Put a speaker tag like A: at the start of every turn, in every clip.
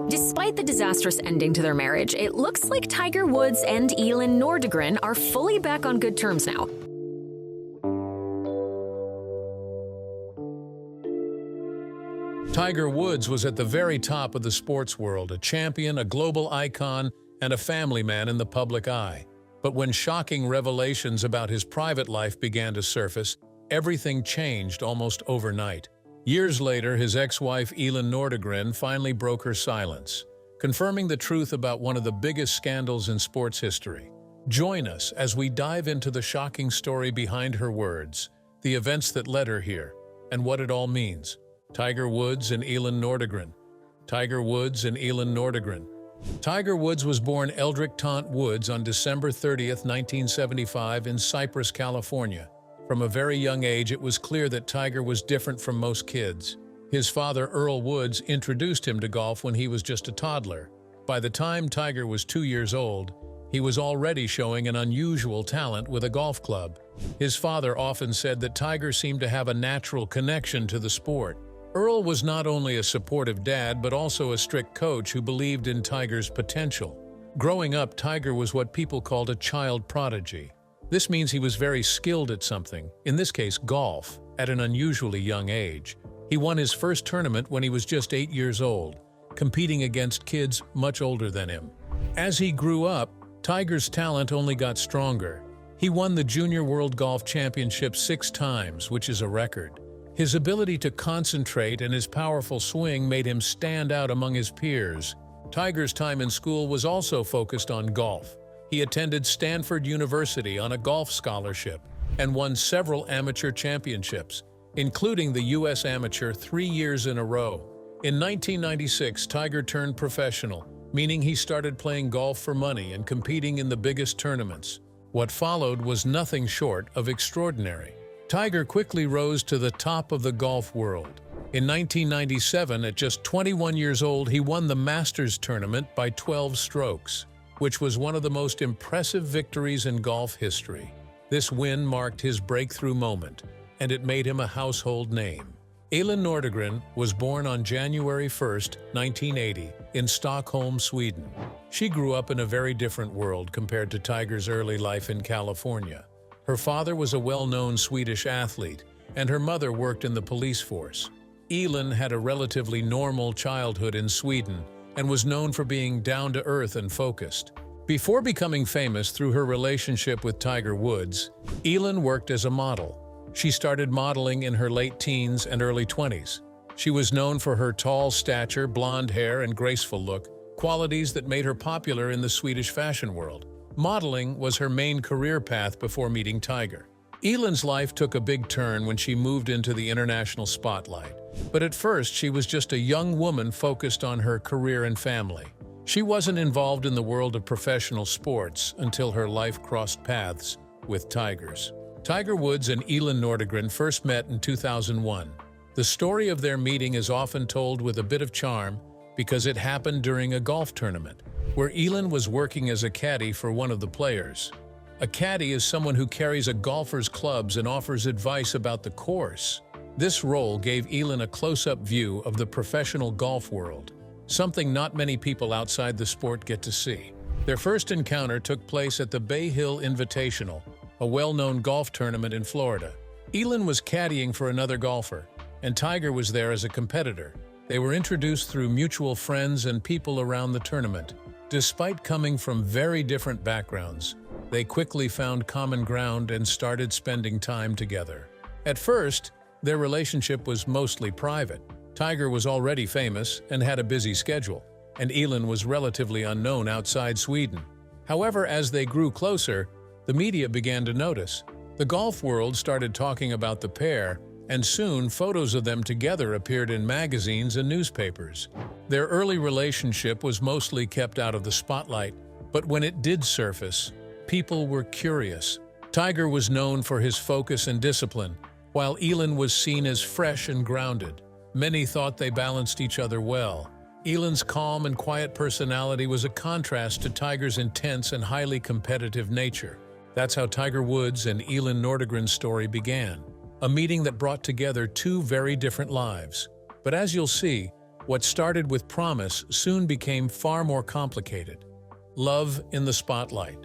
A: Despite the disastrous ending to their marriage, it looks like Tiger Woods and Elin Nordegren are fully back on good terms now.
B: Tiger Woods was at the very top of the sports world, a champion, a global icon, and a family man in the public eye. But when shocking revelations about his private life began to surface, everything changed almost overnight. Years later, his ex-wife Elin Nordegren finally broke her silence, confirming the truth about one of the biggest scandals in sports history. Join us as we dive into the shocking story behind her words, the events that led her here, and what it all means. Tiger Woods and Elin Nordegren. Tiger Woods and Elin Nordegren. Tiger Woods was born Eldrick Taunt Woods on December 30, 1975 in Cypress, California. From a very young age, it was clear that Tiger was different from most kids. His father, Earl Woods, introduced him to golf when he was just a toddler. By the time Tiger was 2 years old, he was already showing an unusual talent with a golf club. His father often said that Tiger seemed to have a natural connection to the sport. Earl was not only a supportive dad, but also a strict coach who believed in Tiger's potential. Growing up, Tiger was what people called a child prodigy. This means he was very skilled at something, in this case golf, at an unusually young age. He won his first tournament when he was just 8 years old, competing against kids much older than him. As he grew up, Tiger's talent only got stronger. He won the Junior World Golf Championship 6 times, which is a record. His ability to concentrate and his powerful swing made him stand out among his peers. Tiger's time in school was also focused on golf. He attended Stanford University on a golf scholarship and won several amateur championships, including the U.S. Amateur 3 years in a row. In 1996, Tiger turned professional, meaning he started playing golf for money and competing in the biggest tournaments. What followed was nothing short of extraordinary. Tiger quickly rose to the top of the golf world. In 1997, at just 21 years old, he won the Masters tournament by 12 strokes, which was one of the most impressive victories in golf history. This win marked his breakthrough moment, and it made him a household name. Elin Nordegren was born on January 1, 1980, in Stockholm, Sweden. She grew up in a very different world compared to Tiger's early life in California. Her father was a well-known Swedish athlete, and her mother worked in the police force. Elin had a relatively normal childhood in Sweden and was known for being down-to-earth and focused. Before becoming famous through her relationship with Tiger Woods, Elin worked as a model. She started modeling in her late teens and early 20s. She was known for her tall stature, blonde hair, and graceful look, qualities that made her popular in the Swedish fashion world. Modeling was her main career path before meeting Tiger. Elin's life took a big turn when she moved into the international spotlight. But at first, she was just a young woman focused on her career and family. She wasn't involved in the world of professional sports until her life crossed paths with Tiger's. Tiger Woods and Elin Nordegren first met in 2001. The story of their meeting is often told with a bit of charm because it happened during a golf tournament, where Elin was working as a caddy for one of the players. A caddy is someone who carries a golfer's clubs and offers advice about the course. This role gave Elin a close-up view of the professional golf world, something not many people outside the sport get to see. Their first encounter took place at the Bay Hill Invitational, a well-known golf tournament in Florida. Elin was caddying for another golfer, and Tiger was there as a competitor. They were introduced through mutual friends and people around the tournament. Despite coming from very different backgrounds, they quickly found common ground and started spending time together. At first, their relationship was mostly private. Tiger was already famous and had a busy schedule, and Elin was relatively unknown outside Sweden. However, as they grew closer, the media began to notice. The golf world started talking about the pair, and soon photos of them together appeared in magazines and newspapers. Their early relationship was mostly kept out of the spotlight, but when it did surface, people were curious. Tiger was known for his focus and discipline, while Elin was seen as fresh and grounded. Many thought they balanced each other well. Elin's calm and quiet personality was a contrast to Tiger's intense and highly competitive nature. That's how Tiger Woods and Elin Nordegren's story began, a meeting that brought together two very different lives. But as you'll see, What started with promise soon became far more complicated. Love in the spotlight.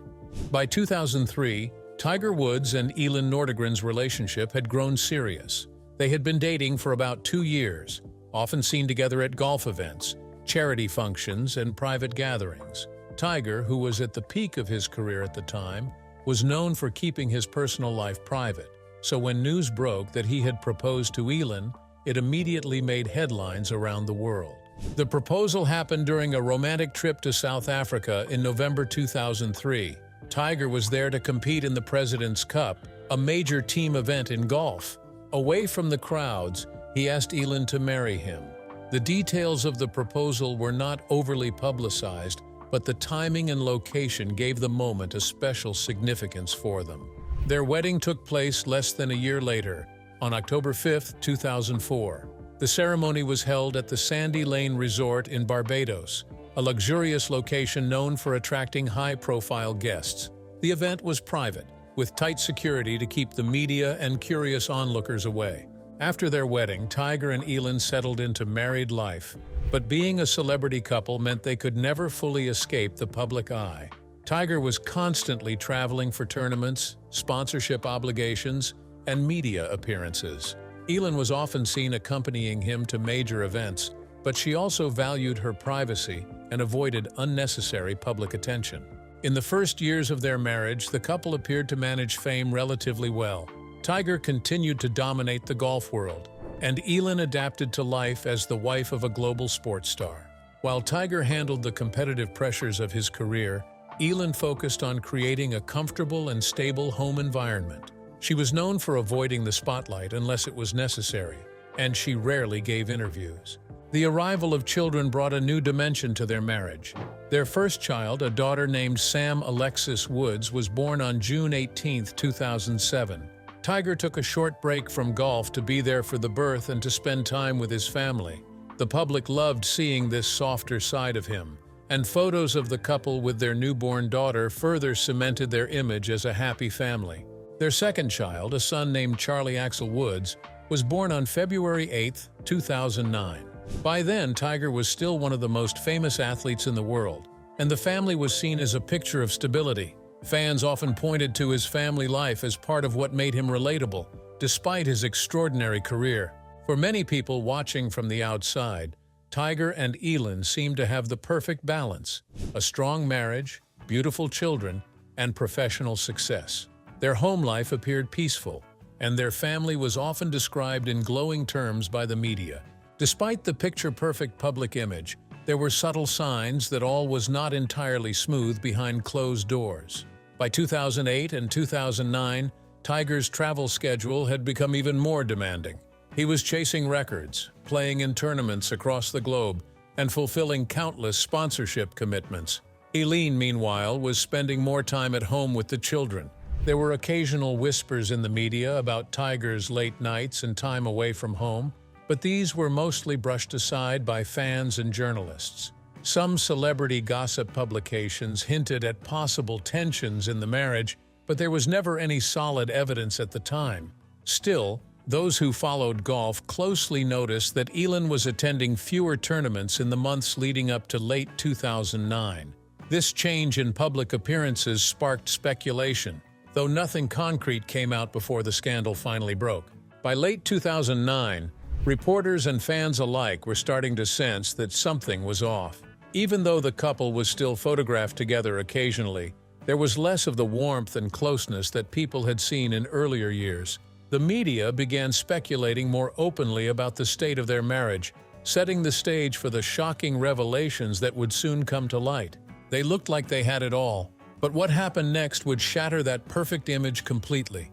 B: By 2003, Tiger Woods and Elin Nordegren's relationship had grown serious. They had been dating for about 2 years, often seen together at golf events, charity functions, and private gatherings. Tiger, who was at the peak of his career at the time, was known for keeping his personal life private. So when news broke that he had proposed to Elin, it immediately made headlines around the world. The proposal happened during a romantic trip to South Africa in November 2003. Tiger was there to compete in the President's Cup, a major team event in golf. Away from the crowds, he asked Elin to marry him. The details of the proposal were not overly publicized, but the timing and location gave the moment a special significance for them. Their wedding took place less than a year later, on October 5, 2004. The ceremony was held at the Sandy Lane Resort in Barbados, a luxurious location known for attracting high-profile guests. The event was private, with tight security to keep the media and curious onlookers away. After their wedding, Tiger and Elin settled into married life, but being a celebrity couple meant they could never fully escape the public eye. Tiger was constantly traveling for tournaments, sponsorship obligations, and media appearances. Elin was often seen accompanying him to major events, but she also valued her privacy and avoided unnecessary public attention. In the first years of their marriage, the couple appeared to manage fame relatively well. Tiger continued to dominate the golf world, and Elin adapted to life as the wife of a global sports star. While Tiger handled the competitive pressures of his career, Elin focused on creating a comfortable and stable home environment. She was known for avoiding the spotlight unless it was necessary, and she rarely gave interviews. The arrival of children brought a new dimension to their marriage. Their first child, a daughter named Sam Alexis Woods, was born on June 18, 2007. Tiger took a short break from golf to be there for the birth and to spend time with his family. The public loved seeing this softer side of him, and photos of the couple with their newborn daughter further cemented their image as a happy family. Their second child, a son named Charlie Axel Woods, was born on February 8, 2009. By then, Tiger was still one of the most famous athletes in the world, and the family was seen as a picture of stability. Fans often pointed to his family life as part of what made him relatable, despite his extraordinary career. For many people watching from the outside, Tiger and Elin seemed to have the perfect balance: a strong marriage, beautiful children, and professional success. Their home life appeared peaceful, and their family was often described in glowing terms by the media. Despite the picture-perfect public image, there were subtle signs that all was not entirely smooth behind closed doors. By 2008 and 2009, Tiger's travel schedule had become even more demanding. He was chasing records, playing in tournaments across the globe, and fulfilling countless sponsorship commitments. Elin, meanwhile, was spending more time at home with the children. There were occasional whispers in the media about Tiger's late nights and time away from home, but these were mostly brushed aside by fans and journalists. Some celebrity gossip publications hinted at possible tensions in the marriage, but there was never any solid evidence at the time. Still, those who followed golf closely noticed that Elin was attending fewer tournaments in the months leading up to late 2009. This change in public appearances sparked speculation, though nothing concrete came out before the scandal finally broke. By late 2009, reporters and fans alike were starting to sense that something was off. Even though the couple was still photographed together occasionally, there was less of the warmth and closeness that people had seen in earlier years. The media began speculating more openly about the state of their marriage, setting the stage for the shocking revelations that would soon come to light. They looked like they had it all, but what happened next would shatter that perfect image completely.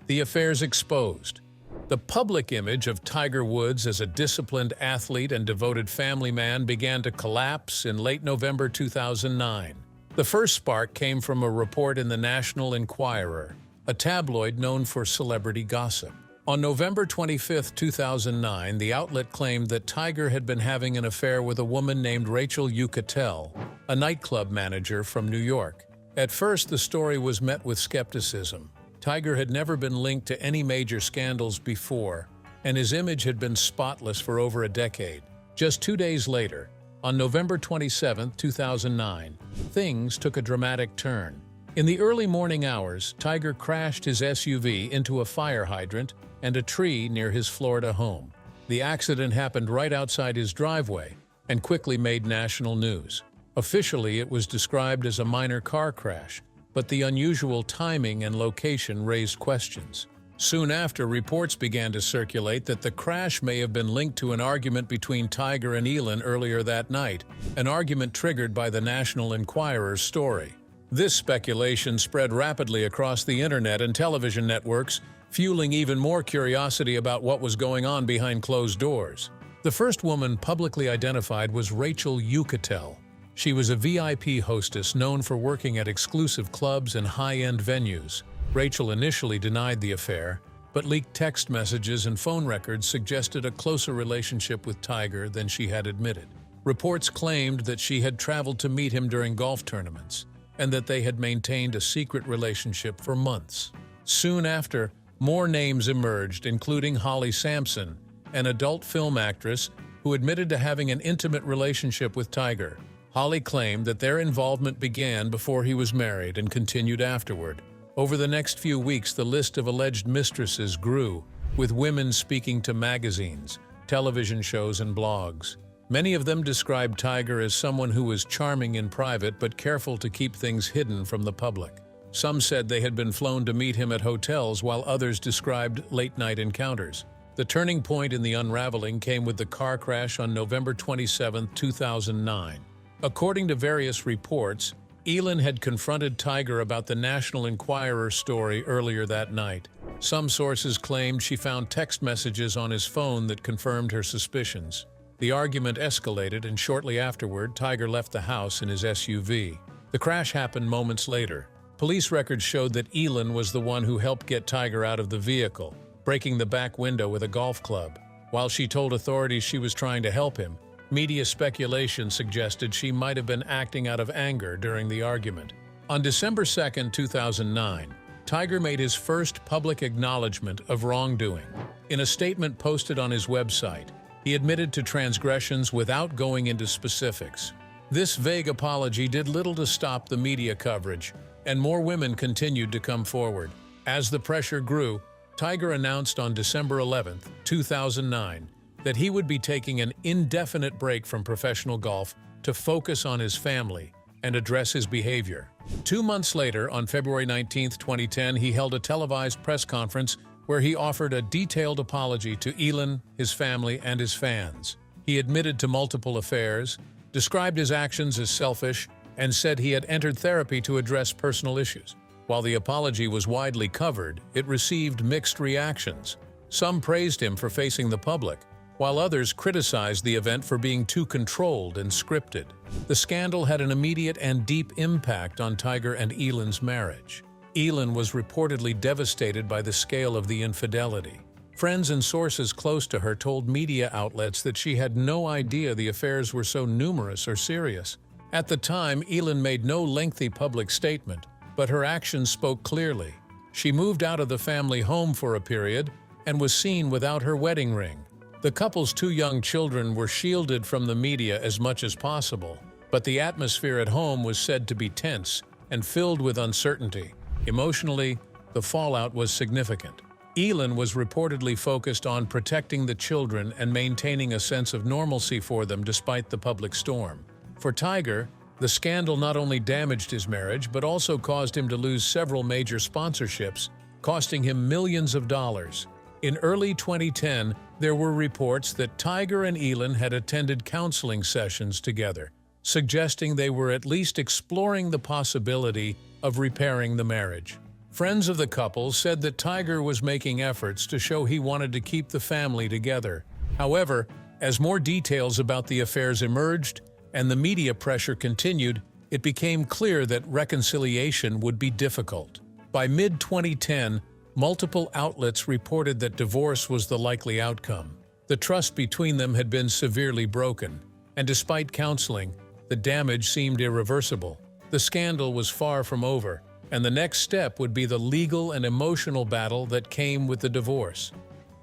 B: The affairs exposed. The public image of Tiger Woods as a disciplined athlete and devoted family man began to collapse in late November 2009. The first spark came from a report in the National Enquirer, a tabloid known for celebrity gossip. On November 25, 2009, the outlet claimed that Tiger had been having an affair with a woman named Rachel Yucatel, a nightclub manager from New York. At first, the story was met with skepticism. Tiger had never been linked to any major scandals before, and his image had been spotless for over a decade. Just 2 days later, on November 27, 2009, things took a dramatic turn. In the early morning hours, Tiger crashed his SUV into a fire hydrant and a tree near his Florida home. The accident happened right outside his driveway and quickly made national news. Officially, it was described as a minor car crash, but the unusual timing and location raised questions. Soon after, reports began to circulate that the crash may have been linked to an argument between Tiger and Elin earlier that night, an argument triggered by the National Enquirer's story. This speculation spread rapidly across the internet and television networks, fueling even more curiosity about what was going on behind closed doors. The first woman publicly identified was Rachel Yucatel. She was a VIP hostess known for working at exclusive clubs and high-end venues. Rachel initially denied the affair, but leaked text messages and phone records suggested a closer relationship with Tiger than she had admitted. Reports claimed that she had traveled to meet him during golf tournaments, and that they had maintained a secret relationship for months. Soon after, more names emerged, including Holly Sampson, an adult film actress who admitted to having an intimate relationship with Tiger. Holly claimed that their involvement began before he was married and continued afterward. Over the next few weeks, the list of alleged mistresses grew, with women speaking to magazines, television shows, and blogs. Many of them described Tiger as someone who was charming in private but careful to keep things hidden from the public. Some said they had been flown to meet him at hotels, while others described late-night encounters. The turning point in the unraveling came with the car crash on November 27, 2009. According to various reports, Elin had confronted Tiger about the National Enquirer story earlier that night. Some sources claimed she found text messages on his phone that confirmed her suspicions. The argument escalated, and shortly afterward, Tiger left the house in his SUV. The crash happened moments later. Police records showed that Elin was the one who helped get Tiger out of the vehicle, breaking the back window with a golf club. While she told authorities she was trying to help him, media speculation suggested she might have been acting out of anger during the argument. On December 2, 2009, Tiger made his first public acknowledgement of wrongdoing. In a statement posted on his website, he admitted to transgressions without going into specifics. This vague apology did little to stop the media coverage, and more women continued to come forward. As the pressure grew, Tiger announced on December 11, 2009, that he would be taking an indefinite break from professional golf to focus on his family and address his behavior. 2 months later, on February 19, 2010, he held a televised press conference where he offered a detailed apology to Elin, his family, and his fans. He admitted to multiple affairs, described his actions as selfish, and said he had entered therapy to address personal issues. While the apology was widely covered, it received mixed reactions. Some praised him for facing the public, while others criticized the event for being too controlled and scripted. The scandal had an immediate and deep impact on Tiger and Elin's marriage. Elin was reportedly devastated by the scale of the infidelity. Friends and sources close to her told media outlets that she had no idea the affairs were so numerous or serious. At the time, Elin made no lengthy public statement, but her actions spoke clearly. She moved out of the family home for a period and was seen without her wedding ring. The couple's 2 young children were shielded from the media as much as possible, but the atmosphere at home was said to be tense and filled with uncertainty. Emotionally, the fallout was significant. Elin was reportedly focused on protecting the children and maintaining a sense of normalcy for them despite the public storm. For Tiger, the scandal not only damaged his marriage but also caused him to lose several major sponsorships, costing him millions of dollars. In early 2010, there were reports that Tiger and Elin had attended counseling sessions together, suggesting they were at least exploring the possibility of repairing the marriage. Friends of the couple said that Tiger was making efforts to show he wanted to keep the family together. However, as more details about the affairs emerged and the media pressure continued, it became clear that reconciliation would be difficult. By mid-2010, multiple outlets reported that divorce was the likely outcome. The trust between them had been severely broken, and despite counseling, the damage seemed irreversible. The scandal was far from over, and the next step would be the legal and emotional battle that came with the divorce,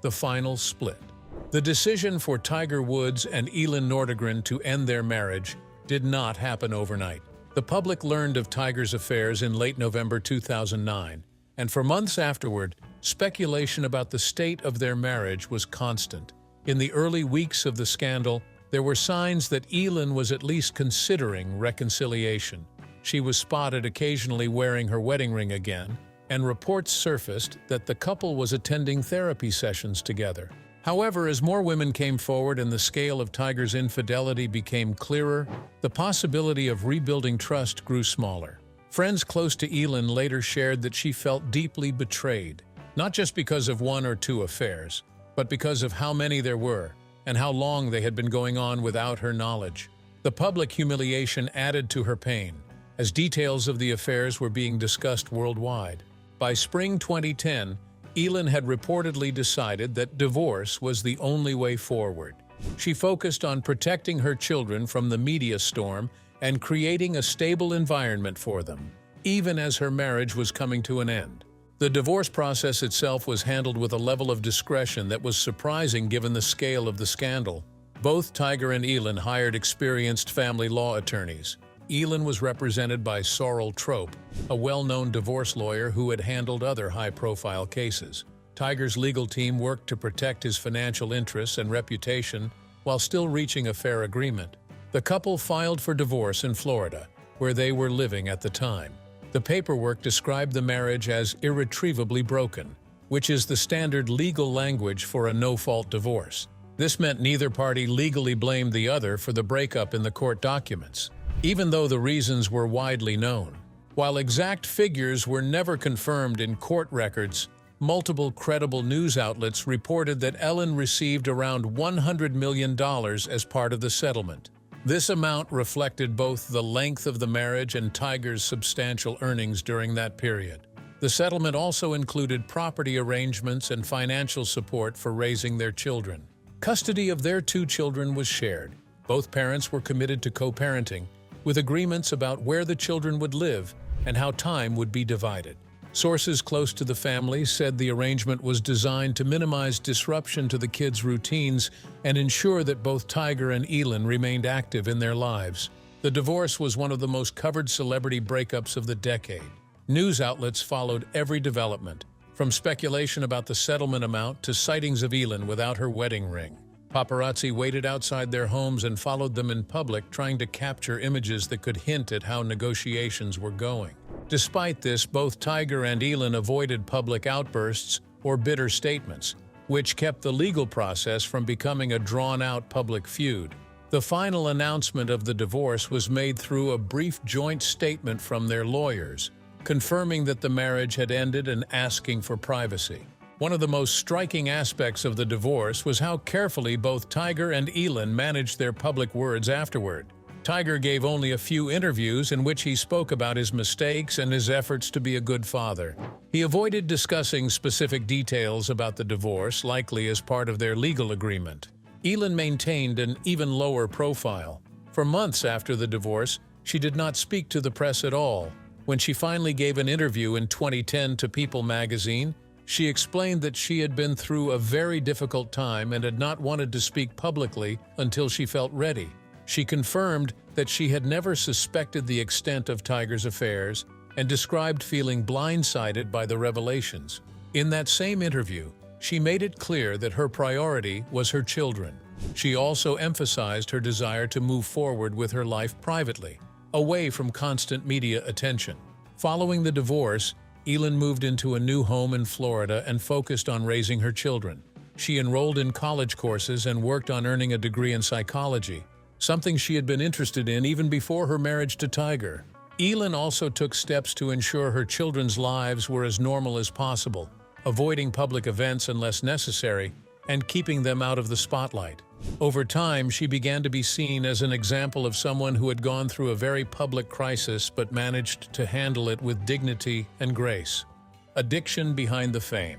B: the final split. The decision for Tiger Woods and Elin Nordegren to end their marriage did not happen overnight. The public learned of Tiger's affairs in late November 2009, and for months afterward, speculation about the state of their marriage was constant. In the early weeks of the scandal, there were signs that Elin was at least considering reconciliation. She was spotted occasionally wearing her wedding ring again, and reports surfaced that the couple was attending therapy sessions together. However, as more women came forward and the scale of Tiger's infidelity became clearer, the possibility of rebuilding trust grew smaller. Friends close to Elin later shared that she felt deeply betrayed, not just because of one or two affairs, but because of how many there were and how long they had been going on without her knowledge. The public humiliation added to her pain, as details of the affairs were being discussed worldwide. By spring 2010, Elin had reportedly decided that divorce was the only way forward. She focused on protecting her children from the media storm and creating a stable environment for them, even as her marriage was coming to an end. The divorce process itself was handled with a level of discretion that was surprising given the scale of the scandal. Both Tiger and Elin hired experienced family law attorneys. Elin was represented by Sorrel Trope, a well-known divorce lawyer who had handled other high-profile cases. Tiger's legal team worked to protect his financial interests and reputation while still reaching a fair agreement. The couple filed for divorce in Florida, where they were living at the time. The paperwork described the marriage as irretrievably broken, which is the standard legal language for a no-fault divorce. This meant neither party legally blamed the other for the breakup in the court documents, even though the reasons were widely known. While exact figures were never confirmed in court records, multiple credible news outlets reported that Elin received around $100 million as part of the settlement. This amount reflected both the length of the marriage and Tiger's substantial earnings during that period. The settlement also included property arrangements and financial support for raising their children. Custody of their 2 children was shared. Both parents were committed to co-parenting, with agreements about where the children would live and how time would be divided. Sources close to the family said the arrangement was designed to minimize disruption to the kids' routines and ensure that both Tiger and Elin remained active in their lives. The divorce was one of the most covered celebrity breakups of the decade. News outlets followed every development, from speculation about the settlement amount to sightings of Elin without her wedding ring. Paparazzi waited outside their homes and followed them in public, trying to capture images that could hint at how negotiations were going. Despite this, both Tiger and Elin avoided public outbursts or bitter statements, which kept the legal process from becoming a drawn-out public feud. The final announcement of the divorce was made through a brief joint statement from their lawyers, confirming that the marriage had ended and asking for privacy. One of the most striking aspects of the divorce was how carefully both Tiger and Elin managed their public words afterward. Tiger gave only a few interviews in which he spoke about his mistakes and his efforts to be a good father. He avoided discussing specific details about the divorce, likely as part of their legal agreement. Elin maintained an even lower profile. For months after the divorce, she did not speak to the press at all. When she finally gave an interview in 2010 to People magazine, she explained that she had been through a very difficult time and had not wanted to speak publicly until she felt ready. She confirmed that she had never suspected the extent of Tiger's affairs and described feeling blindsided by the revelations. In that same interview, she made it clear that her priority was her children. She also emphasized her desire to move forward with her life privately, away from constant media attention. Following the divorce, Elin moved into a new home in Florida and focused on raising her children. She enrolled in college courses and worked on earning a degree in psychology, something she had been interested in even before her marriage to Tiger. Elin also took steps to ensure her children's lives were as normal as possible, avoiding public events unless necessary, and keeping them out of the spotlight. Over time, she began to be seen as an example of someone who had gone through a very public crisis but managed to handle it with dignity and grace. Addiction behind the fame.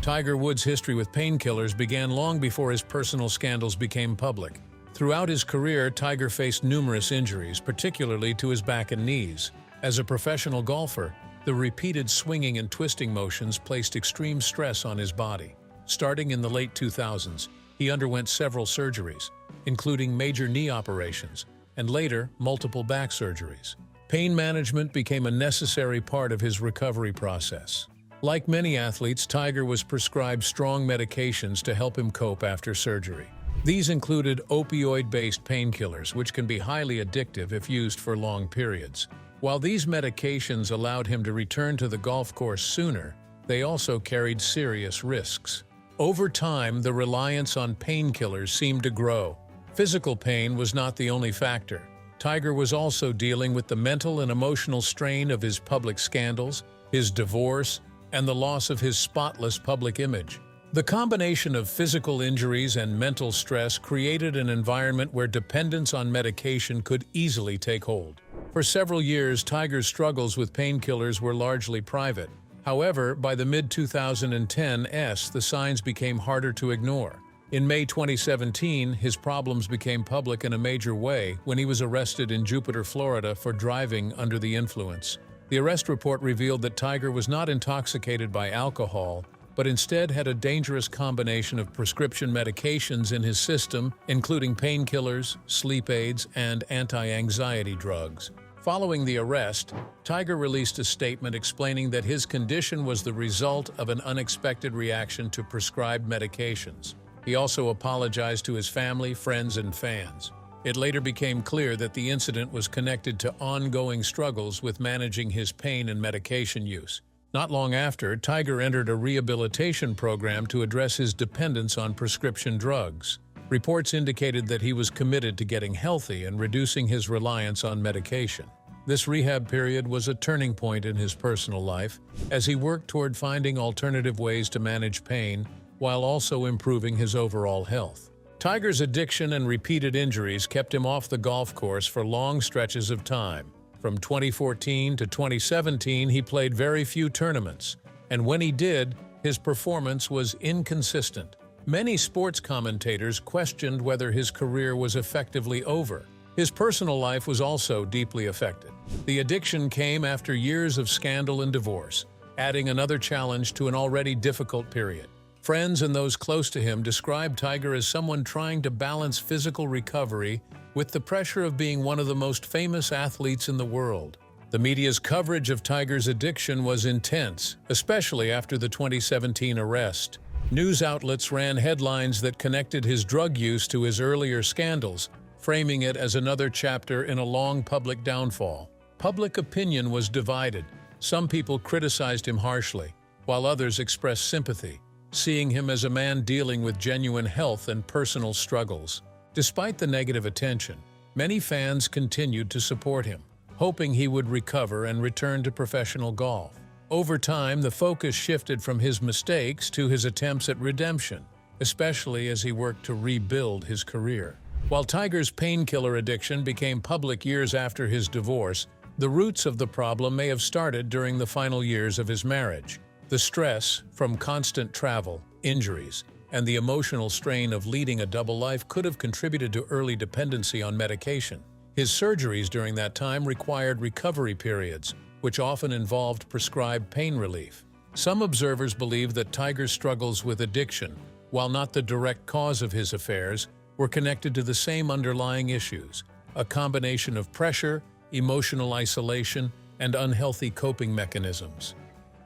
B: Tiger Woods' history with painkillers began long before his personal scandals became public. Throughout his career, Tiger faced numerous injuries, particularly to his back and knees. As a professional golfer, the repeated swinging and twisting motions placed extreme stress on his body. Starting in the late 2000s, He underwent several surgeries, including major knee operations, and later, multiple back surgeries. Pain management became a necessary part of his recovery process. Like many athletes, Tiger was prescribed strong medications to help him cope after surgery. These included opioid-based painkillers, which can be highly addictive if used for long periods. While these medications allowed him to return to the golf course sooner, they also carried serious risks. Over time, the reliance on painkillers seemed to grow. Physical pain was not the only factor. Tiger was also dealing with the mental and emotional strain of his public scandals, his divorce, and the loss of his spotless public image. The combination of physical injuries and mental stress created an environment where dependence on medication could easily take hold. For several years, Tiger's struggles with painkillers were largely private. However, by the mid-2010s, the signs became harder to ignore. In May 2017, his problems became public in a major way when he was arrested in Jupiter, Florida for driving under the influence. The arrest report revealed that Tiger was not intoxicated by alcohol, but instead had a dangerous combination of prescription medications in his system, including painkillers, sleep aids, and anti-anxiety drugs. Following the arrest, Tiger released a statement explaining that his condition was the result of an unexpected reaction to prescribed medications. He also apologized to his family, friends, and fans. It later became clear that the incident was connected to ongoing struggles with managing his pain and medication use. Not long after, Tiger entered a rehabilitation program to address his dependence on prescription drugs. Reports indicated that he was committed to getting healthy and reducing his reliance on medication. This rehab period was a turning point in his personal life, as he worked toward finding alternative ways to manage pain while also improving his overall health. Tiger's addiction and repeated injuries kept him off the golf course for long stretches of time. From 2014 to 2017, he played very few tournaments, and when he did, his performance was inconsistent. Many sports commentators questioned whether his career was effectively over. His personal life was also deeply affected. The addiction came after years of scandal and divorce, adding another challenge to an already difficult period. Friends and those close to him described Tiger as someone trying to balance physical recovery with the pressure of being one of the most famous athletes in the world. The media's coverage of Tiger's addiction was intense, especially after the 2017 arrest. News outlets ran headlines that connected his drug use to his earlier scandals, framing it as another chapter in a long public downfall. Public opinion was divided. Some people criticized him harshly, while others expressed sympathy, seeing him as a man dealing with genuine health and personal struggles. Despite the negative attention, many fans continued to support him, hoping he would recover and return to professional golf. Over time, the focus shifted from his mistakes to his attempts at redemption, especially as he worked to rebuild his career. While Tiger's painkiller addiction became public years after his divorce, the roots of the problem may have started during the final years of his marriage. The stress from constant travel, injuries, and the emotional strain of leading a double life could have contributed to early dependency on medication. His surgeries during that time required recovery periods, which often involved prescribed pain relief. Some observers believe that Tiger's struggles with addiction, while not the direct cause of his affairs, were connected to the same underlying issues, a combination of pressure, emotional isolation, and unhealthy coping mechanisms.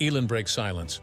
B: Elin breaks silence.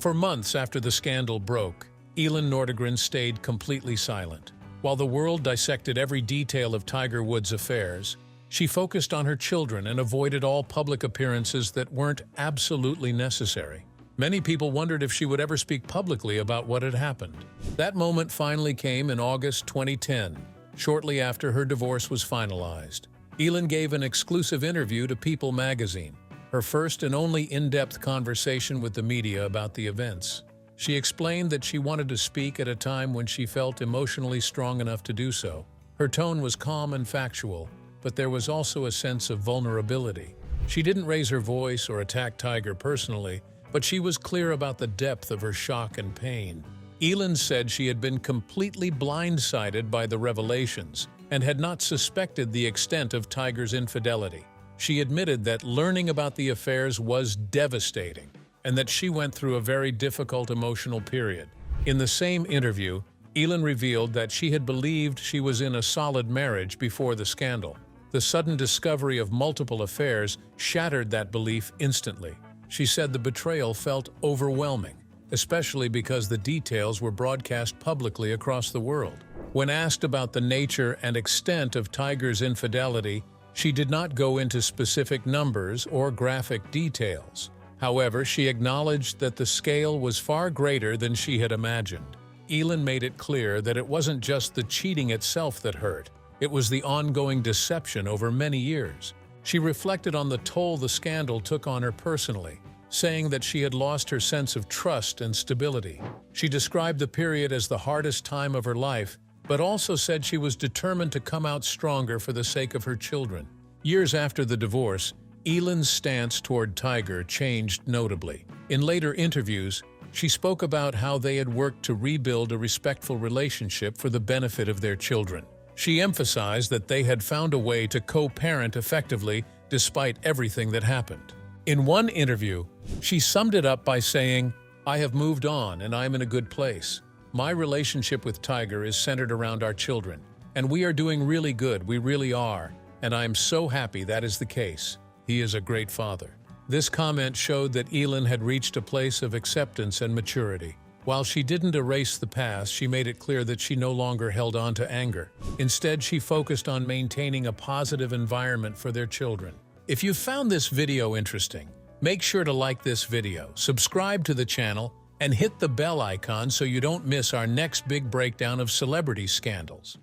B: For months after the scandal broke, Elin Nordegren stayed completely silent. While the world dissected every detail of Tiger Woods' affairs, she focused on her children and avoided all public appearances that weren't absolutely necessary. Many people wondered if she would ever speak publicly about what had happened. That moment finally came in August 2010, shortly after her divorce was finalized. Elin gave an exclusive interview to People magazine, her first and only in-depth conversation with the media about the events. She explained that she wanted to speak at a time when she felt emotionally strong enough to do so. Her tone was calm and factual, but there was also a sense of vulnerability. She didn't raise her voice or attack Tiger personally, but she was clear about the depth of her shock and pain. Elin said she had been completely blindsided by the revelations and had not suspected the extent of Tiger's infidelity. She admitted that learning about the affairs was devastating and that she went through a very difficult emotional period. In the same interview, Elin revealed that she had believed she was in a solid marriage before the scandal. The sudden discovery of multiple affairs shattered that belief instantly. She said the betrayal felt overwhelming, especially because the details were broadcast publicly across the world. When asked about the nature and extent of Tiger's infidelity, she did not go into specific numbers or graphic details. However, she acknowledged that the scale was far greater than she had imagined. Elin made it clear that it wasn't just the cheating itself that hurt. It was the ongoing deception over many years. She reflected on the toll the scandal took on her personally, saying that she had lost her sense of trust and stability. She described the period as the hardest time of her life, but also said she was determined to come out stronger for the sake of her children. Years after the divorce, Elin's stance toward Tiger changed notably. In later interviews, she spoke about how they had worked to rebuild a respectful relationship for the benefit of their children. She emphasized that they had found a way to co-parent effectively despite everything that happened. In one interview, she summed it up by saying, "I have moved on and I'm in a good place. My relationship with Tiger is centered around our children, and we are doing really good, we really are, and I'm so happy that is the case. He is a great father." This comment showed that Elin had reached a place of acceptance and maturity. While she didn't erase the past, she made it clear that she no longer held on to anger. Instead, she focused on maintaining a positive environment for their children. If you found this video interesting, make sure to like this video, subscribe to the channel, and hit the bell icon so you don't miss our next big breakdown of celebrity scandals.